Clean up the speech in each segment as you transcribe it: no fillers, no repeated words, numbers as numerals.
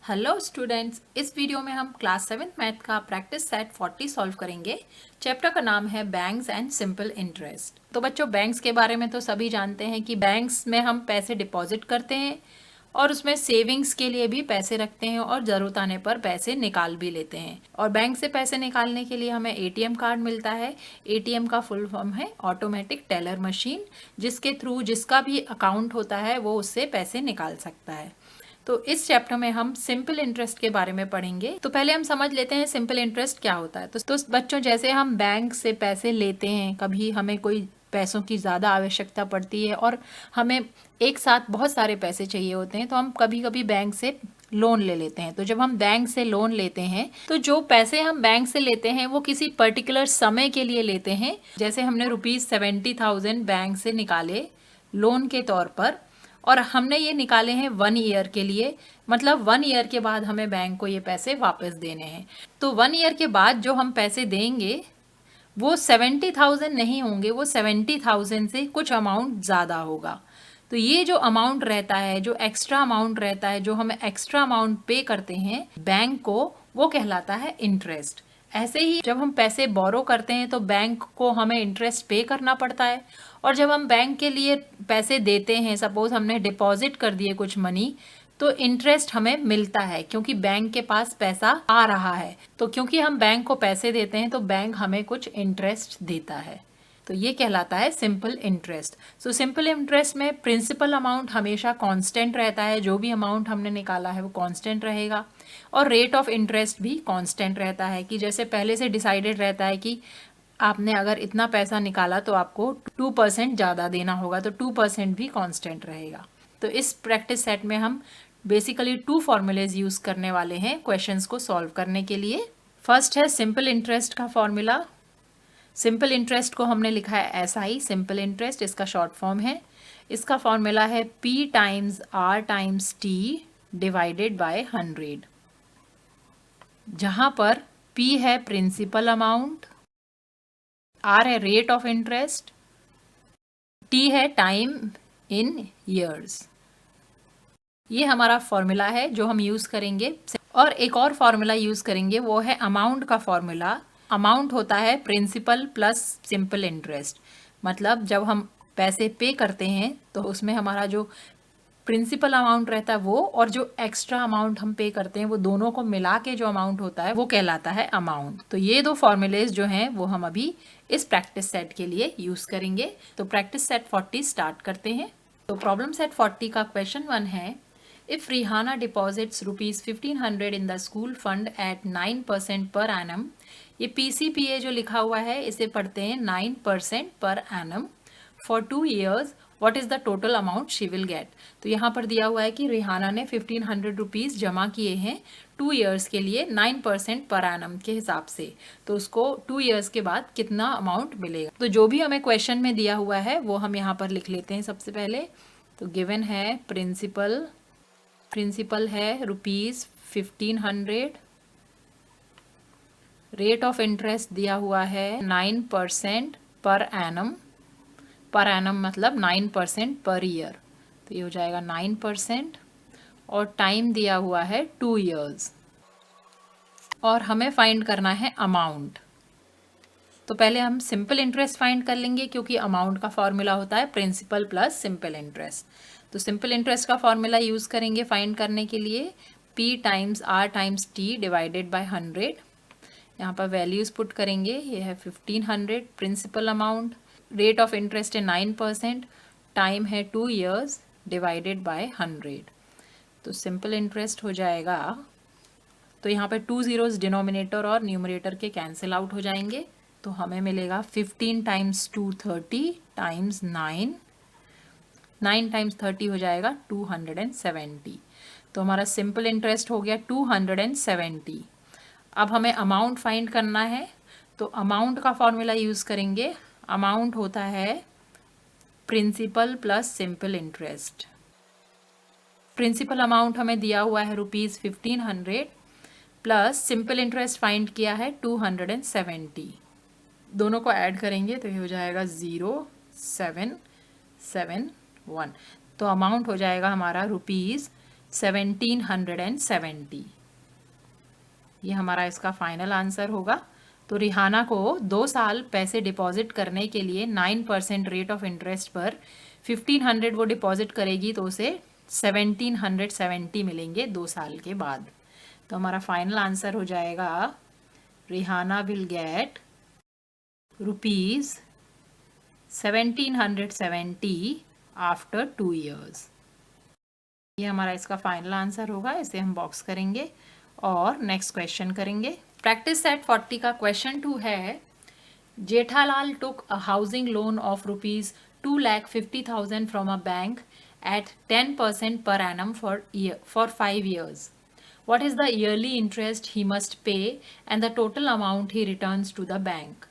Hello students, इस video में हम क्लास 7th मैथ का प्रैक्टिस सेट 40 सॉल्व करेंगे। चैप्टर का नाम है बैंक्स एंड सिंपल इंटरेस्ट। तो बच्चों, बैंक्स के बारे में तो सभी जानते हैं कि बैंक्स में हम पैसे डिपॉजिट करते हैं और उसमें सेविंग्स के लिए भी पैसे रखते हैं और ज़रूरत आने पर पैसे निकाल भी लेते हैं। और बैंक से पैसे निकालने के लिए हमें एटीएम कार्ड मिलता है। एटीएम का फुल फॉर्म है ऑटोमेटिक टेलर मशीन, जिसके थ्रू जिसका भी अकाउंट होता है वो उससे पैसे निकाल सकता है। तो इस चैप्टर में हम सिंपल इंटरेस्ट के बारे में पढ़ेंगे। तो पहले हम समझ लेते हैं सिंपल इंटरेस्ट क्या होता है। तो बच्चों, जैसे हम बैंक से पैसे लेते हैं, कभी हमें कोई पैसों की ज़्यादा आवश्यकता पड़ती है और हमें एक साथ बहुत सारे पैसे चाहिए होते हैं, तो हम कभी कभी बैंक से लोन ले लेते हैं। तो जब हम बैंक से लोन लेते हैं तो जो पैसे हम बैंक से लेते हैं वो किसी पर्टिकुलर समय के लिए लेते हैं। जैसे हमने ₹70,000 बैंक से निकाले लोन के तौर पर और हमने ये निकाले हैं 1 ईयर के लिए, मतलब 1 ईयर के बाद हमें बैंक को ये पैसे वापस देने हैं। तो 1 ईयर के बाद जो हम पैसे देंगे वो 70,000 नहीं होंगे, वो 70,000 से कुछ अमाउंट ज़्यादा होगा। तो ये जो अमाउंट रहता है, जो एक्स्ट्रा अमाउंट रहता है, जो हम एक्स्ट्रा अमाउंट पे करते हैं बैंक को, वो कहलाता है इंटरेस्ट। ऐसे ही जब हम पैसे बोरो करते हैं तो बैंक को हमें इंटरेस्ट पे करना पड़ता है, और जब हम बैंक के लिए पैसे देते हैं, सपोज हमने डिपॉजिट कर दिए कुछ मनी, तो इंटरेस्ट हमें मिलता है क्योंकि बैंक के पास पैसा आ रहा है। तो क्योंकि हम बैंक को पैसे देते हैं तो बैंक हमें कुछ इंटरेस्ट देता है। तो ये कहलाता है simple interest. So simple interest में प्रिंसिपल अमाउंट हमेशा कांस्टेंट रहता है, जो भी अमाउंट हमने निकाला है वो कांस्टेंट रहेगा, और रेट ऑफ इंटरेस्ट भी कांस्टेंट रहता है कि जैसे पहले से डिसाइडेड रहता है कि आपने अगर इतना पैसा निकाला तो आपको 2% ज़्यादा देना होगा, तो 2% भी कांस्टेंट रहेगा। तो इस प्रैक्टिस सेट में हम बेसिकली 2 फॉर्मूलेज यूज़ करने वाले हैं क्वेश्चंस को सॉल्व करने के लिए। फर्स्ट है सिंपल इंटरेस्ट का फॉर्मूला। सिंपल इंटरेस्ट को हमने लिखा है SI, सिंपल इंटरेस्ट, इसका शॉर्ट फॉर्म है। इसका फॉर्मूला है P times R times T divided by 100, जहाँ पर P है प्रिंसिपल अमाउंट, R है रेट ऑफ इंटरेस्ट, T है टाइम इन ईयर्स। ये हमारा फॉर्मूला है जो हम यूज़ करेंगे। और एक और फॉर्मूला यूज़ करेंगे, वो है अमाउंट का फॉर्मूला। अमाउंट होता है प्रिंसिपल प्लस सिंपल इंटरेस्ट, मतलब जब हम पैसे पे करते हैं तो उसमें हमारा जो प्रिंसिपल अमाउंट रहता है वो, और जो एक्स्ट्रा अमाउंट हम पे करते हैं वो दोनों को मिला के जो अमाउंट होता है वो कहलाता है अमाउंट। तो ये 2 फॉर्मूलेज जो हैं वो हम अभी इस प्रैक्टिस सेट के लिए यूज़ करेंगे। तो प्रैक्टिस सेट 40 स्टार्ट करते हैं। तो प्रॉब्लम सेट 40 का क्वेश्चन 1 है, if Rihanna deposits ₹1500 in the school fund at 9% per annum. ये PCPA जो लिखा हुआ है इसे पढ़ते हैं 9% per annum for 2 years, what is the total amount she will get. तो यहाँ पर दिया हुआ है कि रिहाना ने 1500 रुपीज़ जमा किए हैं 2 ईयर्स के लिए 9% पर एनम के हिसाब से, तो उसको 2 ईयर्स के बाद कितना अमाउंट मिलेगा। तो जो भी हमें क्वेश्चन में दिया हुआ है वो हम यहाँ पर लिख लेते हैं सबसे पहले। तो गिवन है प्रिंसिपल है ₹1500, रेट ऑफ इंटरेस्ट दिया हुआ है 9% पर एनम, पर एनम मतलब 9% पर ईयर, तो ये हो जाएगा 9%, और टाइम दिया हुआ है 2 ईयर्स, और हमें फाइंड करना है अमाउंट। तो पहले हम सिंपल इंटरेस्ट फाइंड कर लेंगे क्योंकि अमाउंट का फॉर्मूला होता है प्रिंसिपल प्लस सिंपल इंटरेस्ट। तो सिंपल इंटरेस्ट का फॉर्मूला यूज़ करेंगे फाइंड करने के लिए, P times R times T divided by 100। यहाँ पर वैल्यूज़ पुट करेंगे, ये है 1500 principal amount, rate of interest है 9%, टाइम है 2 ईयर्स डिवाइडेड बाय 100। तो सिंपल इंटरेस्ट हो जाएगा, तो यहाँ पे 2 ज़ीरोज़ डिनोमिनेटर और न्यूमरेटर के कैंसिल आउट हो जाएंगे, तो हमें मिलेगा 15 टाइम्स 2 30 टाइम्स 9 टाइम्स 30 हो जाएगा 270। तो हमारा सिंपल इंटरेस्ट हो गया 270। अब हमें अमाउंट फाइंड करना है, तो अमाउंट का फॉर्मूला यूज़ करेंगे। अमाउंट होता है principal plus simple interest. Principal amount हमें दिया हुआ है ₹1500 प्लस सिंपल इंटरेस्ट फाइंड किया है 270। दोनों को ऐड करेंगे तो ये हो जाएगा 0771। तो अमाउंट हो जाएगा हमारा 1770। ये हमारा इसका फाइनल आंसर होगा। तो रिहाना को 2 साल पैसे डिपॉजिट करने के लिए 9% रेट ऑफ इंटरेस्ट पर 1500 वो डिपॉजिट करेगी तो उसे 1770 मिलेंगे 2 साल के बाद। तो हमारा फाइनल आंसर हो जाएगा Rihanna will get ₹1770 after 2 years. ये हमारा इसका फाइनल आंसर होगा। इसे हम बॉक्स करेंगे और नेक्स्ट क्वेश्चन करेंगे। प्रैक्टिस सेट 40 का क्वेश्चन 2 है, Jethalal took a housing loan of ₹2,50,000 from a bank at 10% per annum for 5 years. What is the yearly interest he must pay and the total amount he returns to the bank?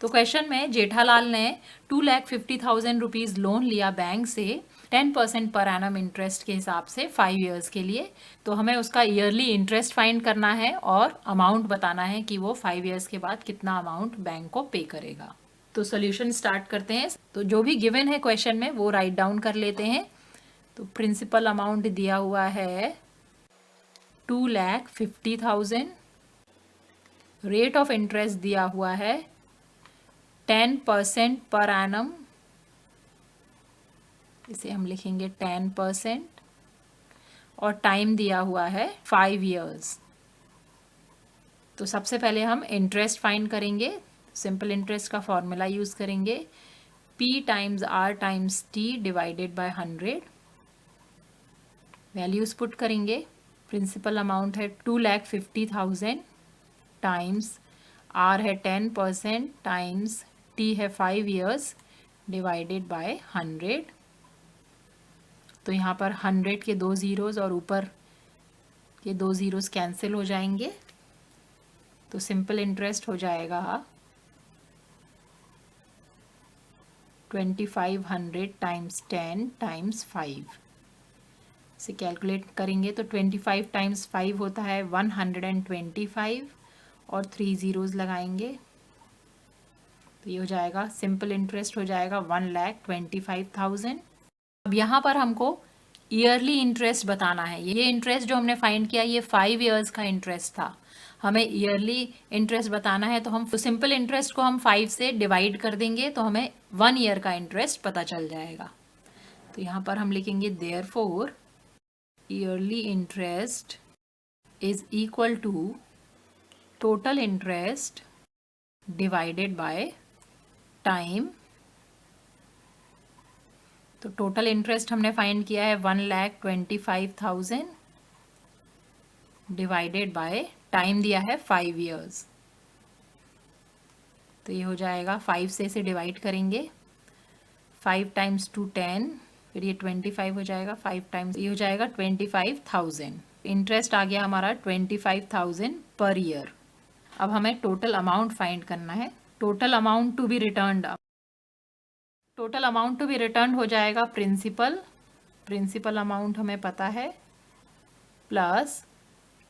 तो question में जेठालाल ने 2,50,000 rupees loan लिया bank से 10% per annum interest के हिसाब से 5 years के लिए। तो हमें उसका ईयरली इंटरेस्ट फाइंड करना है और अमाउंट बताना है कि वो 5 इयर्स के बाद कितना अमाउंट बैंक को पे करेगा। तो सोल्यूशन स्टार्ट करते हैं। तो जो भी गिवन है क्वेश्चन में वो राइट डाउन कर लेते हैं। तो प्रिंसिपल अमाउंट दिया हुआ है 2,50,000, रेट ऑफ इंटरेस्ट दिया हुआ है 10% पर एनम, इसे हम लिखेंगे 10%, और टाइम दिया हुआ है 5 इयर्स। तो सबसे पहले हम इंटरेस्ट फाइंड करेंगे। सिंपल इंटरेस्ट का फॉर्मूला यूज़ करेंगे, P times R times T divided by 100। Values put करेंगे। प्रिंसिपल अमाउंट है 2,50,000 टाइम्स R है 10% टाइम्स T है 5 इयर्स डिवाइडेड बाय 100। तो यहाँ पर 100 के 2 ज़ीरोज़ और ऊपर के 2 ज़ीरोज़ कैंसिल हो जाएंगे। तो सिंपल इंटरेस्ट हो जाएगा 2500 टाइम्स 10 टाइम्स 5। इसे कैलकुलेट करेंगे तो 25 टाइम्स 5 होता है 125 और 3 ज़ीरोज़ लगाएंगे तो ये हो जाएगा, सिंपल इंटरेस्ट हो जाएगा 1,25,000। अब यहाँ पर हमको ईयरली इंटरेस्ट बताना है। ये इंटरेस्ट जो हमने फाइंड किया ये 5 इयर्स का इंटरेस्ट था, हमें ईयरली इंटरेस्ट बताना है। तो हम सिंपल इंटरेस्ट को हम 5 से डिवाइड कर देंगे तो हमें 1 ईयर का इंटरेस्ट पता चल जाएगा। तो यहाँ पर हम लिखेंगे therefore yearly interest is equal to total interest divided by time. तो टोटल इंटरेस्ट हमने फाइंड किया है 1,25,000 डिवाइडेड बाय टाइम दिया है 5 इयर्स। तो ये हो जाएगा 5 से इसे डिवाइड करेंगे, 5 टाइम्स 2 10, फिर ये 25 हो जाएगा, 5 टाइम्स ये हो जाएगा 25,000। इंटरेस्ट आ गया हमारा 25,000 पर ईयर। अब हमें टोटल अमाउंट फाइंड करना है। Total amount to be returned, total amount to be return हो जाएगा प्रिंसिपल अमाउंट हमें पता है प्लस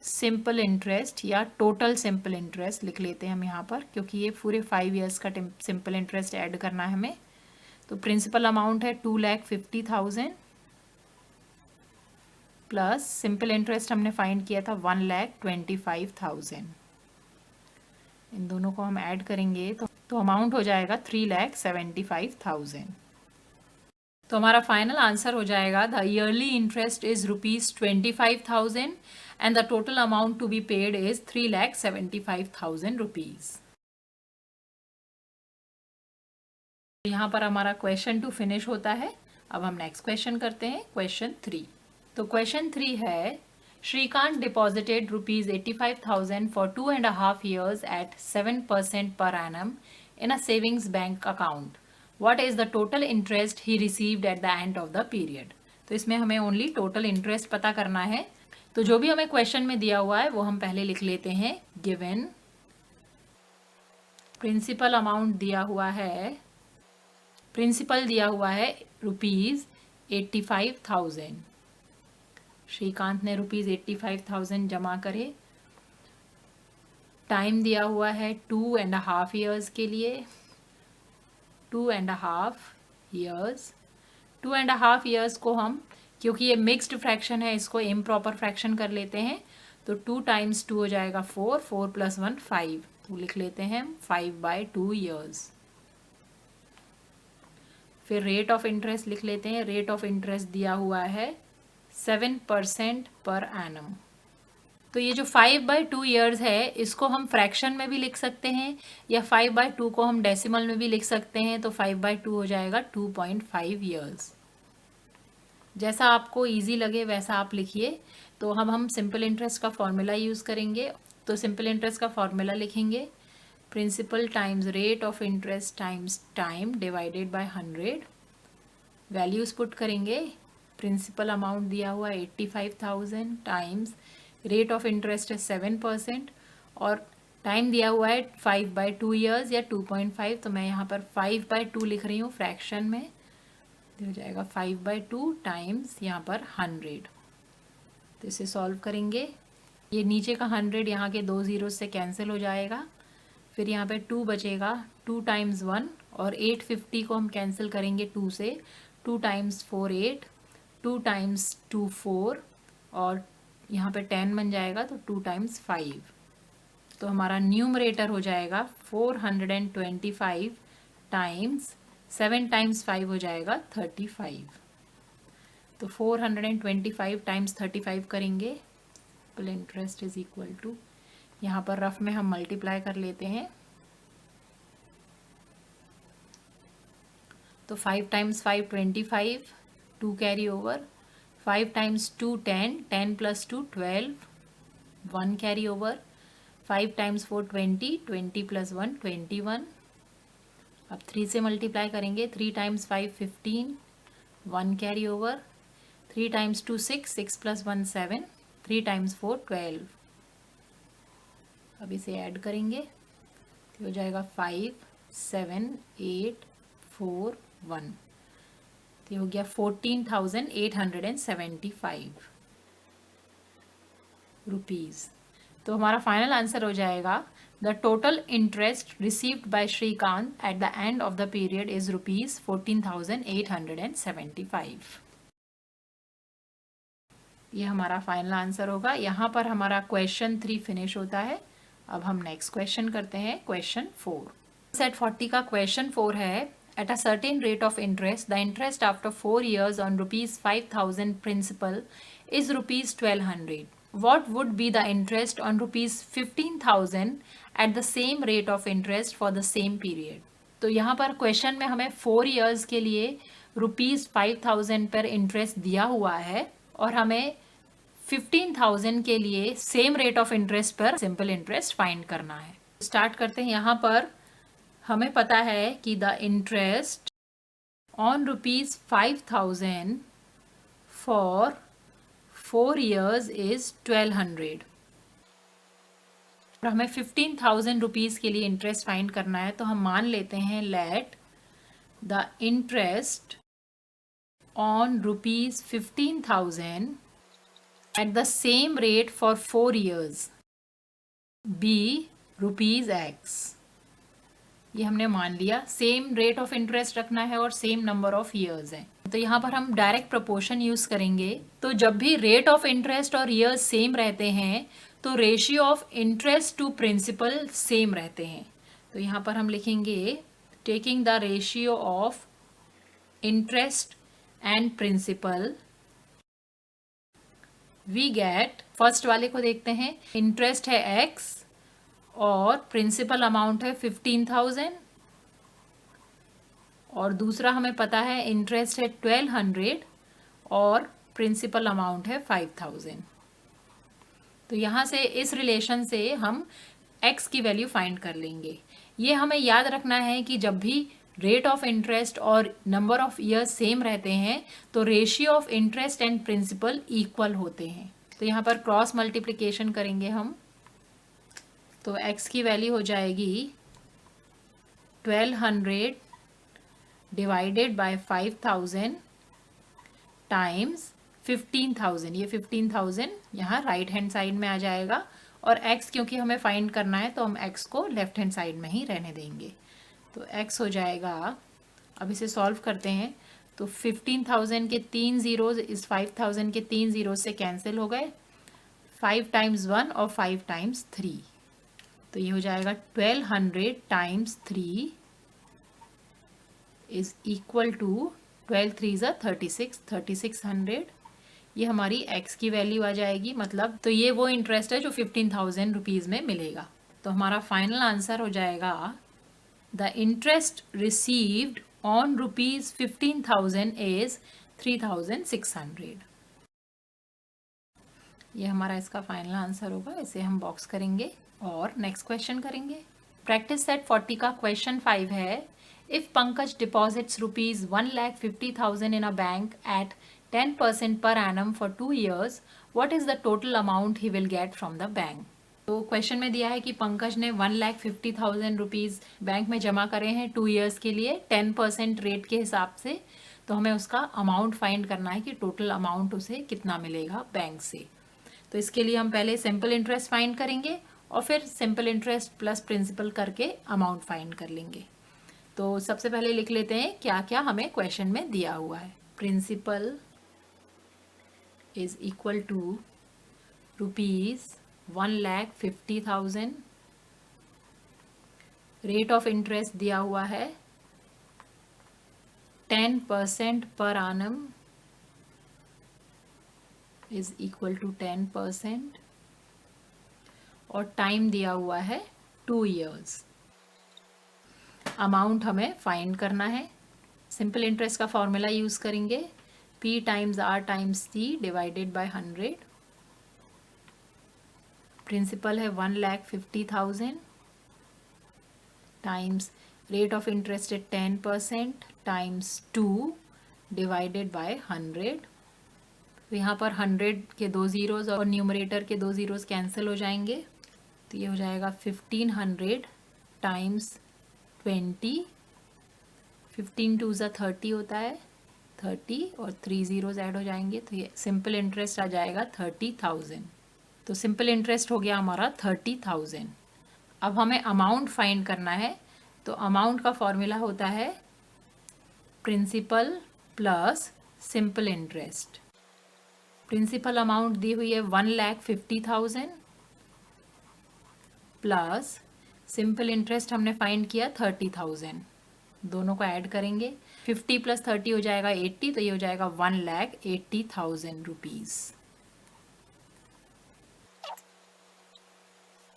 सिंपल इंटरेस्ट या टोटल सिंपल इंटरेस्ट लिख लेते हैं हम यहाँ पर, क्योंकि ये पूरे 5 इयर्स का सिंपल इंटरेस्ट ऐड करना है हमें। तो प्रिंसिपल अमाउंट है 2,50,000 प्लस सिंपल इंटरेस्ट हमने फाइंड किया था 1,25,000। इन दोनों को हम ऐड करेंगे तो अमाउंट हो जाएगा 3,75,000। तो हमारा फाइनल आंसर हो जाएगा the yearly interest is ₹25,000 and the total amount to be paid is 3,75,000 rupees. यहाँ पर हमारा क्वेश्चन 2 फिनिश होता है। अब हम नेक्स्ट क्वेश्चन करते हैं, क्वेश्चन 3। तो क्वेश्चन 3 है, Shrikant deposited ₹85,000 for 2.5 years at 7% per annum in a savings bank account. What is the total interest he received at the end of the period? तो इसमें हमें ओनली टोटल इंटरेस्ट पता करना है। तो जो भी हमें क्वेश्चन में दिया हुआ है वो हम पहले लिख लेते हैं। गिवन प्रिंसिपल अमाउंट दिया हुआ है, प्रिंसिपल दिया हुआ है ₹85,000। श्रीकांत ने ₹85,000 जमा करे। टाइम दिया हुआ है 2.5 ईयर्स के लिए, 2.5 ईयर्स। 2.5 ईयर्स को हम क्योंकि ये मिक्स्ड फ्रैक्शन है, इसको इम्प्रॉपर फ्रैक्शन कर लेते हैं। तो 2 टाइम्स 2 हो जाएगा 4, 4 + 1 5, तो लिख लेते हैं 5/2 ईयर्स। फिर रेट ऑफ इंटरेस्ट लिख लेते हैं। रेट ऑफ इंटरेस्ट दिया हुआ है 7% पर एनम। तो ये जो 5/2 ईयर्स है, इसको हम फ्रैक्शन में भी लिख सकते हैं, या 5/2 को हम डेसिमल में भी लिख सकते हैं। तो 5/2 हो जाएगा 2.5 ईयर्स। जैसा आपको इजी लगे वैसा आप लिखिए। तो हम सिंपल इंटरेस्ट का फॉर्मूला यूज़ करेंगे। तो सिंपल इंटरेस्ट का फॉर्मूला लिखेंगे, principal times rate of interest times time divided by 100। Values put करेंगे। प्रिंसिपल अमाउंट दिया हुआ है 85,000 टाइम्स रेट ऑफ इंटरेस्ट है 7% और टाइम दिया हुआ है 5/2 ईयर्स या 2.5। तो मैं यहाँ पर 5/2 लिख रही हूँ फ्रैक्शन में। तो हो जाएगा 5/2 टाइम्स यहाँ पर 100। तो इसे सॉल्व करेंगे। ये नीचे का 100 यहाँ के 2 ज़ीरो से कैंसिल हो जाएगा। फिर यहाँ पे 2 बचेगा, 2 टाइम्स 1, और 850 को हम कैंसिल करेंगे 2 से। 2 टाइम्स 4 8, 2 टाइम्स 2 4, और यहाँ पे 10 बन जाएगा, तो 2 टाइम्स 5। तो हमारा न्यूमरेटर हो जाएगा 425 टाइम्स 7 टाइम्स 5 हो जाएगा 35। तो 425 टाइम्स 35 करेंगे। इंटरेस्ट इज इक्वल टू, यहाँ पर रफ में हम मल्टीप्लाई कर लेते हैं। तो 5 times 5 25, 2 carry over, 5 times 2 10, 10 + 2 12, 1 carry over, 5 times 4 20, 20 + 1 21। अब 3 से मल्टीप्लाई करेंगे। 3 times 5 15, 1 carry over, 3 times 2 6, 6 + 1 7, 3 times 4 12। अब इसे ऐड करेंगे तो हो जाएगा 5 7 8 4 1। तो हो गया 14,875 रुपीज़। तो हमारा फाइनल आंसर हो जाएगा, the total interest received by Shrikant at the end of the period is ₹14,875। ये हमारा फाइनल आंसर होगा। यहाँ पर हमारा क्वेश्चन 3 फिनिश होता है। अब हम नेक्स्ट क्वेश्चन करते हैं, क्वेश्चन 4। सेट 40 का क्वेश्चन 4 है, at a certain rate of interest the interest after 4 years on ₹5,000 principal is ₹1,200. What would be the interest on ₹15,000 at the same rate of interest for the same period? तो यहाँ पर question में हमें 4 years के लिए ₹5,000 पर interest दिया हुआ है और हमें 15,000 के लिए सेम रेट ऑफ इंटरेस्ट पर सिंपल इंटरेस्ट फाइंड करना है। स्टार्ट करते हैं। यहाँ पर हमें पता है कि the interest on ₹5,000 for 4 years is 1,200। हमें 15,000 रुपीज़ के लिए इंटरेस्ट फाइंड करना है। तो हम मान लेते हैं let the interest on ₹15,000 at the same rate for 4 years be ₹X। ये हमने मान लिया। सेम रेट ऑफ इंटरेस्ट रखना है और सेम नंबर ऑफ ईयर्स है। तो यहाँ पर हम डायरेक्ट प्रोपोर्शन यूज करेंगे। तो जब भी रेट ऑफ इंटरेस्ट और ईयर्स सेम रहते हैं तो ratio of interest to principal same रहते हैं। तो यहाँ पर हम लिखेंगे taking the ratio of interest and principal we get, first वाले को देखते हैं। इंटरेस्ट है x और प्रिंसिपल अमाउंट है 15,000 और दूसरा हमें पता है इंटरेस्ट है 1,200 और प्रिंसिपल अमाउंट है 5,000। तो यहाँ से इस रिलेशन से हम x की वैल्यू फाइंड कर लेंगे। ये हमें याद रखना है कि जब भी रेट ऑफ इंटरेस्ट और नंबर ऑफ ईयर्स सेम रहते हैं तो ratio of interest and principal equal होते हैं। तो यहाँ पर क्रॉस मल्टीप्लिकेशन करेंगे हम। तो x की वैल्यू हो जाएगी 1,200 डिवाइडेड बाय 5,000 टाइम्स 15,000। ये 15,000 यहाँ राइट हैंड साइड में आ जाएगा और x क्योंकि हमें फाइंड करना है तो हम x को लेफ्ट हैंड साइड में ही रहने देंगे। तो x हो जाएगा, अब इसे सॉल्व करते हैं। तो 15,000 के 3 ज़ीरोज़ इस 5,000 के 3 ज़ीरो से कैंसिल हो गए, 5 टाइम्स 1 और 5 टाइम्स 3, तो ये हो जाएगा 1200 टाइम्स 3 इज इक्वल टू 12 3 ज़ा 3600। ये हमारी x की वैल्यू आ जाएगी, मतलब तो ये वो इंटरेस्ट है जो 15,000 रुपीज़ में मिलेगा। तो हमारा फाइनल आंसर हो जाएगा the interest received on ₹15,000 is 3,600। ये हमारा इसका फाइनल आंसर होगा। इसे हम बॉक्स करेंगे और नेक्स्ट क्वेश्चन करेंगे। प्रैक्टिस सेट 40 का क्वेश्चन 5 है, if Pankaj deposits ₹1,50,000 in a bank at 10% per annum for 2 years, what is the total amount he will get from the bank? तो क्वेश्चन में दिया है कि पंकज ने 1,50,000 रुपीज़ बैंक में जमा करे हैं 2 ईयर्स के लिए 10% रेट के हिसाब से। तो हमें उसका अमाउंट फाइंड करना है कि टोटल अमाउंट उसे कितना मिलेगा बैंक से। तो इसके लिए हम पहले सिंपल इंटरेस्ट फाइंड करेंगे और फिर सिंपल इंटरेस्ट प्लस प्रिंसिपल करके अमाउंट फाइंड कर लेंगे। तो सबसे पहले लिख लेते हैं क्या क्या हमें क्वेश्चन में दिया हुआ है। Principal is equal to ₹1,50,000। Rate of interest दिया हुआ है 10% पर annum इज इक्वल टू 10% और टाइम दिया हुआ है 2 ईयर्स। अमाउंट हमें फाइंड करना है। सिंपल इंटरेस्ट का फॉर्मूला यूज़ करेंगे, P times R times C divided by 100। Principal है 1,50,000 टाइम्स रेट ऑफ इंटरेस्ट है 10% टाइम्स 2 डिवाइडेड बाय 100। तो यहाँ पर 100 के 2 ज़ीरोज़ और न्यूमरेटर के 2 ज़ीरोज़ कैंसिल हो जाएंगे, तो ये हो जाएगा 1,500 टाइम्स 20। 15 2 ज़ा 30 होता है, 30 और 3 ज़ीरोज़ ऐड हो जाएंगे, तो ये सिंपल इंटरेस्ट आ जाएगा 30,000। तो सिंपल इंटरेस्ट हो गया हमारा 30,000। अब हमें अमाउंट फाइंड करना है। तो अमाउंट का फॉर्मूला होता है principal plus simple interest. Principal amount दी हुई है 1,50,000 प्लस सिंपल इंटरेस्ट हमने फाइंड किया 30,000। दोनों को ऐड करेंगे, 50 प्लस 30 हो जाएगा 80, तो ये हो जाएगा 1,80,000 रुपीज़।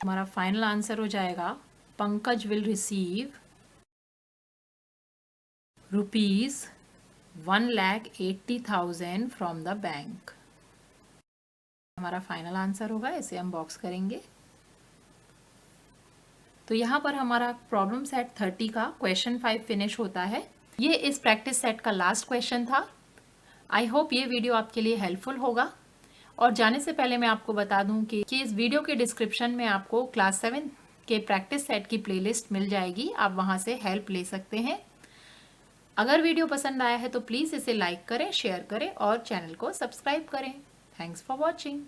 हमारा फाइनल आंसर हो जाएगा Pankaj will receive ₹1,80,000 from the bank. हमारा फाइनल आंसर होगा। इसे हम बॉक्स करेंगे। तो यहाँ पर हमारा प्रॉब्लम सेट 30 का क्वेश्चन 5 फिनिश होता है। ये इस प्रैक्टिस सेट का लास्ट क्वेश्चन था। आई होप ये वीडियो आपके लिए हेल्पफुल होगा। और जाने से पहले मैं आपको बता दूं कि इस वीडियो के डिस्क्रिप्शन में आपको क्लास 7 के प्रैक्टिस सेट की प्लेलिस्ट मिल जाएगी, आप वहां से हेल्प ले सकते हैं। अगर वीडियो पसंद आया है तो प्लीज़ इसे लाइक करें, शेयर करें और चैनल को सब्सक्राइब करें। Thanks for watching.